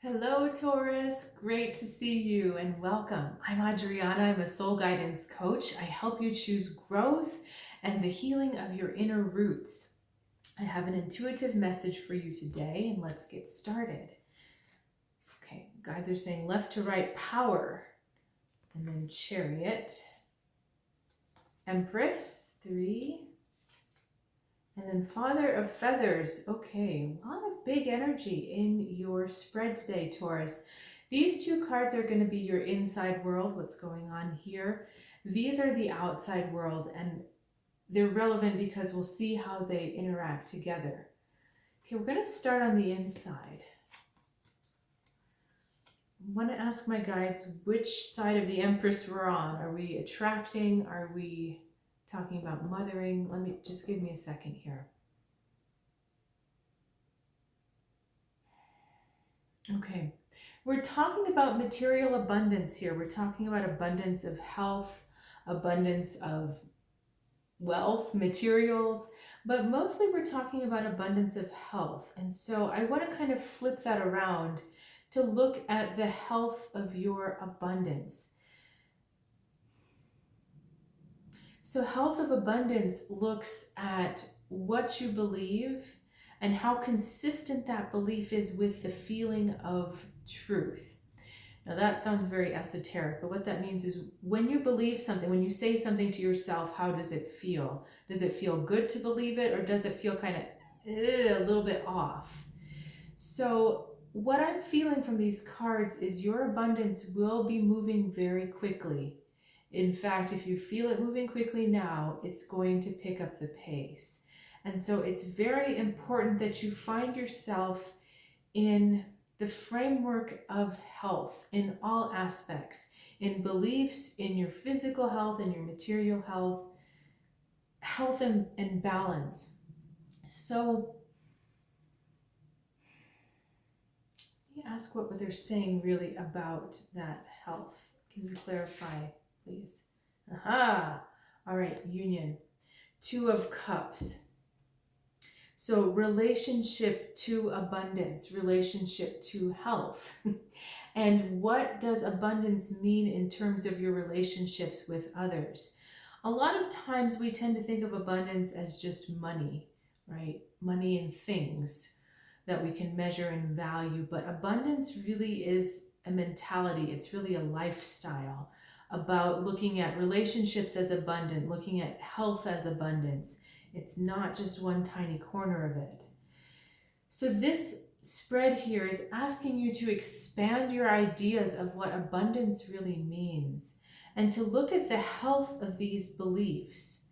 Hello, Taurus. Great to see you and welcome. I'm Adriana. I'm a soul guidance coach. I help you choose growth and the healing of your inner roots. I have an intuitive message for you today, and let's get started. Okay, guides are saying left to right power, and then Chariot, Empress, 3, and then Father of Feathers. Okay, a lot of big energy in your spread today, Taurus. These two cards are going to be your inside world, what's going on here. These are the outside world, and they're relevant because we'll see how they interact together. Okay, we're going to start on the inside. I want to ask my guides which side of the Empress we're on. Are we attracting? Are we talking about mothering? Just give me a second here. Okay, we're talking about material abundance here. We're talking about abundance of health, abundance of wealth, materials, but mostly we're talking about abundance of health. And so I want to kind of flip that around to look at the health of your abundance. So health of abundance looks at what you believe and how consistent that belief is with the feeling of truth. Now that sounds very esoteric, but what that means is when you believe something, when you say something to yourself, how does it feel? Does it feel good to believe it, or does it feel kind of a little bit off? So what I'm feeling from these cards is your abundance will be moving very quickly. In fact, if you feel it moving quickly now, it's going to pick up the pace. And so it's very important that you find yourself in the framework of health in all aspects, in beliefs, in your physical health, in your material health, health and balance. So let me ask what they're saying really about that health. Can you clarify, please? Aha! All right, union. 2 of Cups. So relationship to abundance, relationship to health. And what does abundance mean in terms of your relationships with others? A lot of times we tend to think of abundance as just money, right? Money and things that we can measure and value. But abundance really is a mentality. It's really a lifestyle about looking at relationships as abundant, looking at health as abundance. It's not just one tiny corner of it. So this spread here is asking you to expand your ideas of what abundance really means and to look at the health of these beliefs.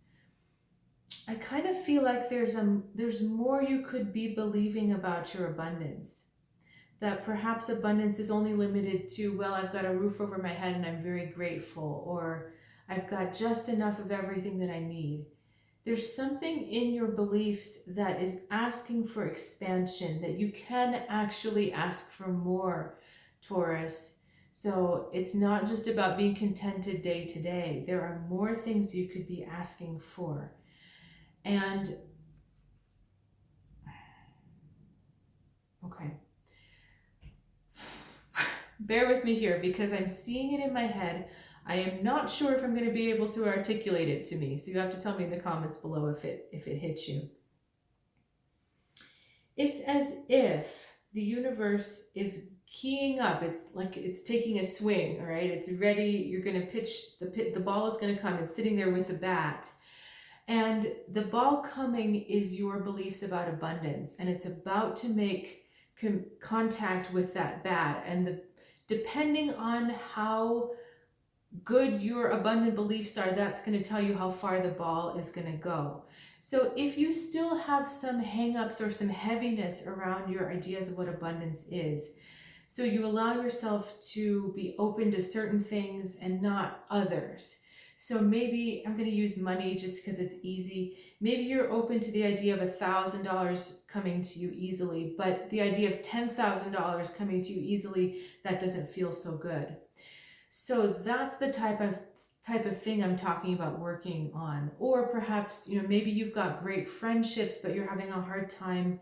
I kind of feel like there's more you could be believing about your abundance. That perhaps abundance is only limited to, well, I've got a roof over my head and I'm very grateful, or I've got just enough of everything that I need. There's something in your beliefs that is asking for expansion, that you can actually ask for more, Taurus. So it's not just about being contented day to day. There are more things you could be asking for. And, okay. Bear with me here because I'm seeing it in my head. I am not sure if I'm going to be able to articulate it to me, so you have to tell me in the comments below if it hits you. It's as if the universe is keying up. It's like it's taking a swing, all right? It's ready. You're going to pitch, the ball is going to come. It's sitting there with the bat. And the ball coming is your beliefs about abundance, and it's about to make contact with that bat. And depending on how good your abundant beliefs are, that's going to tell you how far the ball is going to go. So if you still have some hangups or some heaviness around your ideas of what abundance is, so you allow yourself to be open to certain things and not others. So maybe I'm going to use money just because it's easy. Maybe you're open to the idea of $1,000 coming to you easily, but the idea of $10,000 coming to you easily, that doesn't feel so good. So that's the type of thing I'm talking about working on. Or perhaps, maybe you've got great friendships, but you're having a hard time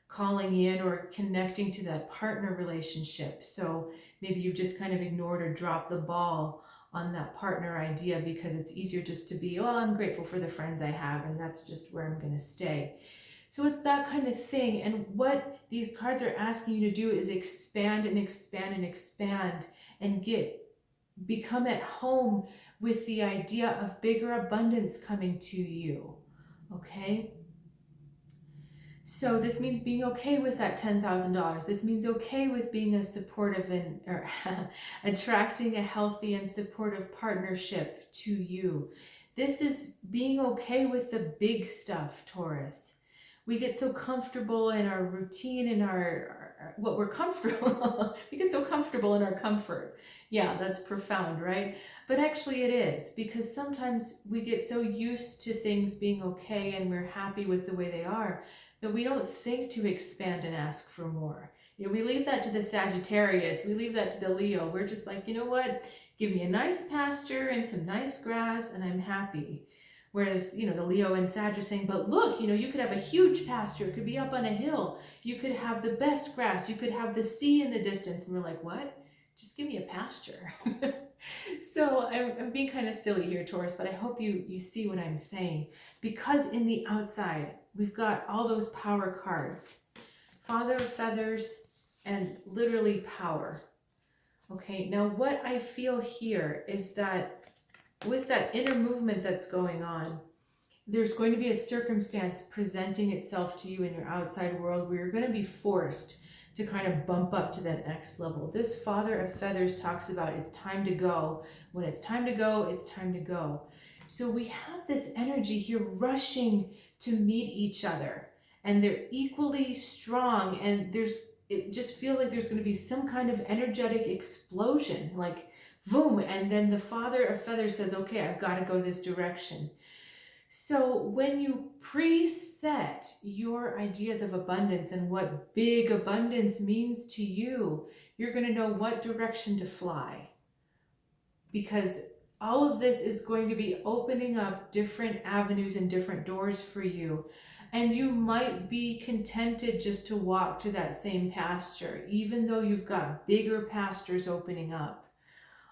calling in or connecting to that partner relationship. So maybe you've just kind of ignored or dropped the ball on that partner idea because it's easier just to be, oh, I'm grateful for the friends I have and that's just where I'm going to stay. So it's that kind of thing. And what these cards are asking you to do is expand and expand and expand and become at home with the idea of bigger abundance coming to you. Okay? So this means being okay with that $10,000. This means okay with being a supportive or attracting a healthy and supportive partnership to you. This is being okay with the big stuff, Taurus. We get so comfortable in our routine, in what we're comfortable. We get so comfortable in our comfort. Yeah, that's profound, right? But actually it is, because sometimes we get so used to things being okay and we're happy with the way they are that we don't think to expand and ask for more. You know, we leave that to the Sagittarius, we leave that to the Leo. We're just like, you know what? Give me a nice pasture and some nice grass and I'm happy. Whereas, you know, the Leo and Sag are saying, but look, you know, you could have a huge pasture. It could be up on a hill. You could have the best grass. You could have the sea in the distance. And we're like, what? Just give me a pasture. So I'm being kind of silly here, Taurus, but I hope you see what I'm saying. Because in the outside, we've got all those power cards. Father of Feathers and literally power. Okay, now what I feel here is that with that inner movement that's going on, there's going to be a circumstance presenting itself to you in your outside world where you're going to be forced to kind of bump up to that next level. This Father of Feathers talks about it's time to go. When it's time to go, it's time to go. So we have this energy here rushing to meet each other, and they're equally strong, and it just feels like there's going to be some kind of energetic explosion, like boom, and then the Father of Feathers says, okay, I've got to go this direction. So when you preset your ideas of abundance and what big abundance means to you, you're going to know what direction to fly. Because all of this is going to be opening up different avenues and different doors for you. And you might be contented just to walk to that same pasture, even though you've got bigger pastures opening up.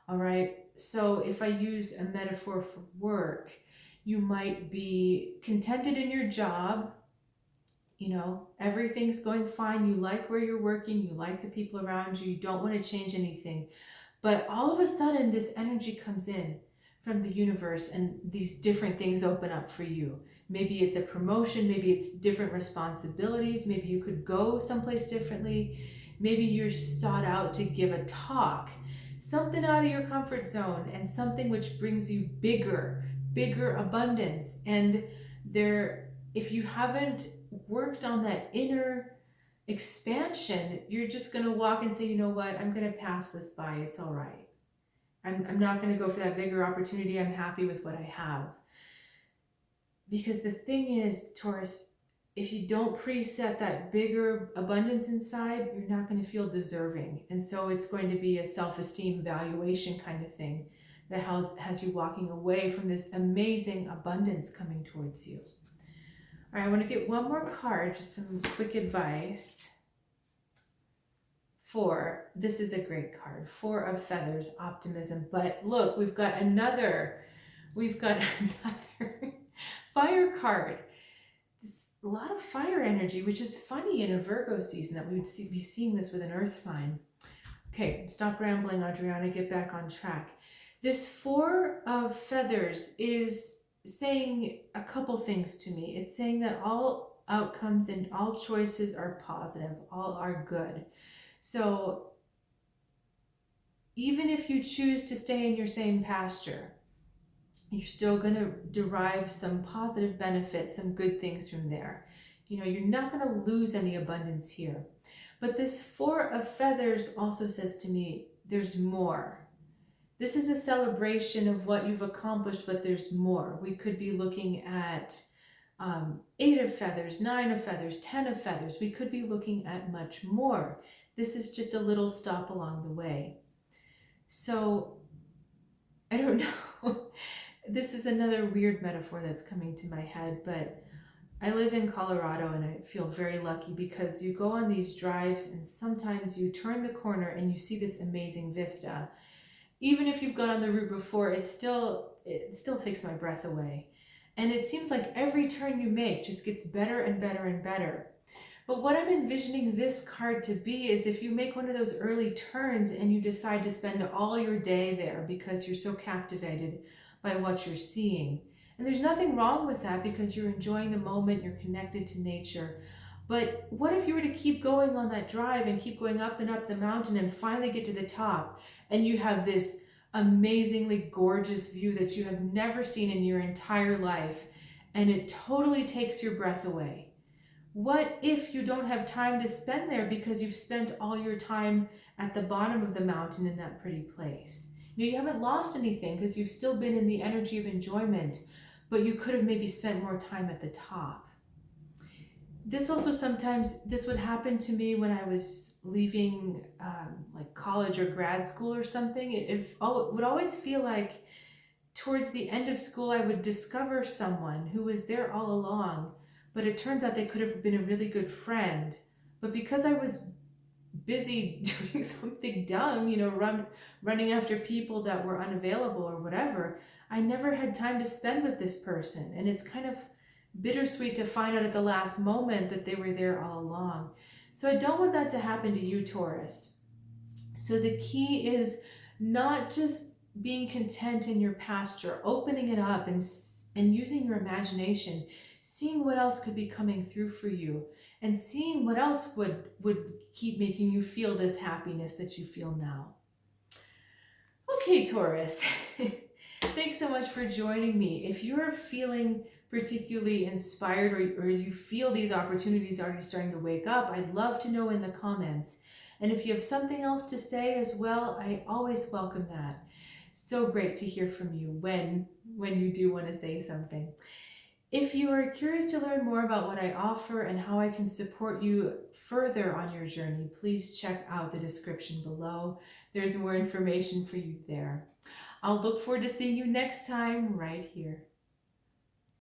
All right. So if I use a metaphor for work, you might be contented in your job. You know, everything's going fine. You like where you're working. You like the people around you. You don't want to change anything. But all of a sudden, this energy comes in from the universe and these different things open up for you. Maybe it's a promotion. Maybe it's different responsibilities. Maybe you could go someplace differently. Maybe you're sought out to give a talk. Something out of your comfort zone and something which brings you bigger abundance. And if you haven't worked on that inner expansion, you're just going to walk and say, you know what, I'm going to pass this by. It's all right. I'm not going to go for that bigger opportunity. I'm happy with what I have. Because the thing is, Taurus, if you don't preset that bigger abundance inside, you're not going to feel deserving. And so it's going to be a self-esteem evaluation kind of thing that has you walking away from this amazing abundance coming towards you. All right, I want to get one more card, just some quick advice. This is a great card. 4 of Feathers, optimism. But look, we've got another fire card. A lot of fire energy, which is funny in a Virgo season that we would be seeing this with an earth sign. Okay, stop rambling, Adriana, get back on track. This 4 of Feathers is saying a couple things to me. It's saying that all outcomes and all choices are positive, all are good. So even if you choose to stay in your same pasture, you're still going to derive some positive benefits, some good things from there. You know, you're not going to lose any abundance here. But this 4 of Feathers also says to me, there's more. This is a celebration of what you've accomplished, but there's more. We could be looking at 8 of Feathers, 9 of Feathers, 10 of Feathers. We could be looking at much more. This is just a little stop along the way. So, I don't know. This is another weird metaphor that's coming to my head, but I live in Colorado and I feel very lucky because you go on these drives and sometimes you turn the corner and you see this amazing vista. Even if you've gone on the route before, it still takes my breath away. And it seems like every turn you make just gets better and better and better. But what I'm envisioning this card to be is if you make one of those early turns and you decide to spend all your day there because you're so captivated by what you're seeing. And there's nothing wrong with that because you're enjoying the moment, you're connected to nature. But what if you were to keep going on that drive and keep going up and up the mountain and finally get to the top and you have this amazingly gorgeous view that you have never seen in your entire life and it totally takes your breath away? What if you don't have time to spend there because you've spent all your time at the bottom of the mountain in that pretty place? You haven't lost anything because you've still been in the energy of enjoyment, but you could have maybe spent more time at the top. This would happen to me when I was leaving like college or grad school or something. It would always feel like towards the end of school I would discover someone who was there all along, but it turns out they could have been a really good friend. But because I was busy doing something dumb, running after people that were unavailable or whatever, I never had time to spend with this person. And it's kind of bittersweet to find out at the last moment that they were there all along. So I don't want that to happen to you, Taurus. So the key is not just being content in your pasture, opening it up and using your imagination, seeing what else could be coming through for you, and seeing what else would keep making you feel this happiness that you feel now. Okay, Taurus, thanks so much for joining me. If you're feeling particularly inspired or you feel these opportunities already starting to wake up, I'd love to know in the comments. And if you have something else to say as well, I always welcome that. So great to hear from you when you do want to say something. If you are curious to learn more about what I offer and how I can support you further on your journey, please check out the description below. There's more information for you there. I'll look forward to seeing you next time right here.